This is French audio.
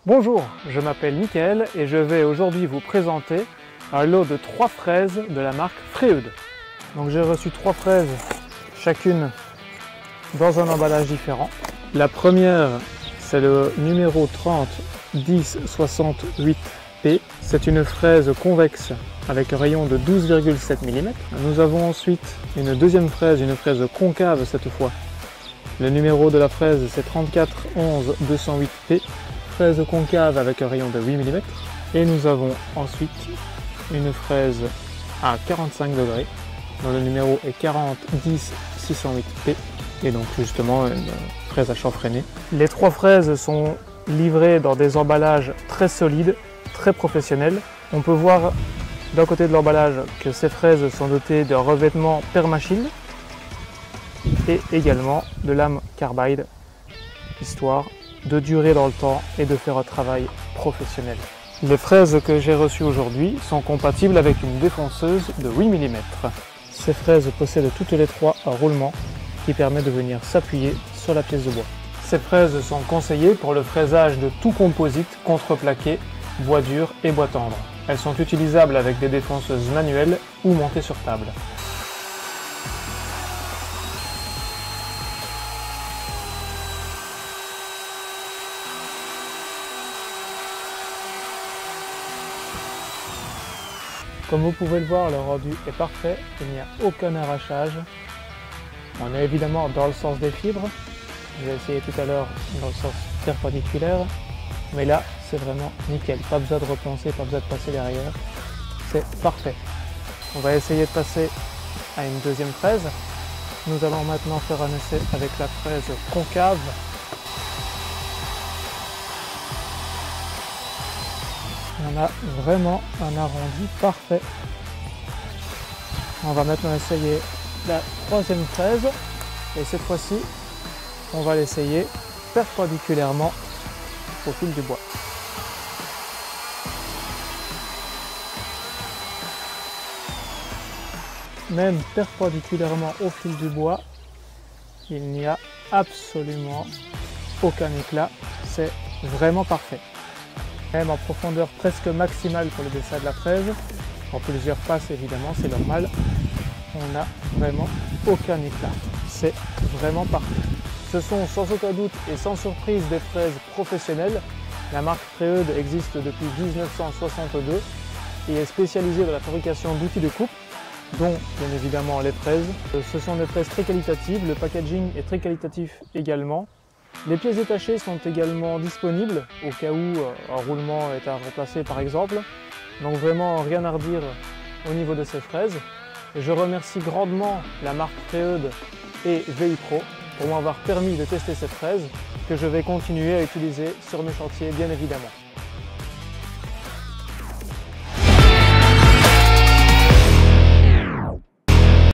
Bonjour, je m'appelle Mickaël et je vais aujourd'hui vous présenter un lot de 3 fraises de la marque Freud. Donc j'ai reçu 3 fraises, chacune dans un emballage différent. La première, c'est le numéro 30 10 68P. C'est une fraise convexe avec un rayon de 12,7 mm. Nous avons ensuite une deuxième fraise, une fraise concave cette fois. Le numéro de la fraise, c'est 34 11 208P. Fraise concave avec un rayon de 8 mm. Et nous avons ensuite une fraise à 45 degrés, dont le numéro est 40 10 608P. Et donc justement une fraise à chanfreiner. Les 3 fraises sont livrées dans des emballages très solides, très professionnels. On peut voir d'un côté de l'emballage que ces fraises sont dotées d'un revêtement Permachine et également de lames carbide, histoire de durer dans le temps et de faire un travail professionnel. Les fraises que j'ai reçues aujourd'hui sont compatibles avec une défonceuse de 8 mm. Ces fraises possèdent toutes les 3 un roulement qui permet de venir s'appuyer sur la pièce de bois. Ces fraises sont conseillées pour le fraisage de tout composite contreplaqué, bois dur et bois tendre. Elles sont utilisables avec des défonceuses manuelles ou montées sur table. Comme vous pouvez le voir, le rendu est parfait, il n'y a aucun arrachage. On est évidemment dans le sens des fibres. J'ai essayé tout à l'heure dans le sens perpendiculaire, mais là c'est vraiment nickel. Pas besoin de repenser, pas besoin de passer derrière. C'est parfait. On va essayer de passer à une deuxième fraise. Nous allons maintenant faire un essai avec la fraise concave. On a vraiment un arrondi parfait. On va maintenant essayer la troisième fraise et cette fois-ci on va l'essayer perpendiculairement au fil du bois. Même perpendiculairement au fil du bois, il n'y a absolument aucun éclat, c'est vraiment parfait. Même en profondeur presque maximale pour le dessin de la fraise, en plusieurs passes évidemment, c'est normal, on n'a vraiment aucun éclat. C'est vraiment parfait. Ce sont sans aucun doute et sans surprise des fraises professionnelles. La marque Freud existe depuis 1962 et est spécialisée dans la fabrication d'outils de coupe, dont bien évidemment les fraises. Ce sont des fraises très qualitatives, le packaging est très qualitatif également. Les pièces détachées sont également disponibles au cas où un roulement est à remplacer par exemple. Donc vraiment rien à redire au niveau de ces fraises. Je remercie grandement la marque Freud et VI Pro pour m'avoir permis de tester cette fraise que je vais continuer à utiliser sur mes chantiers bien évidemment.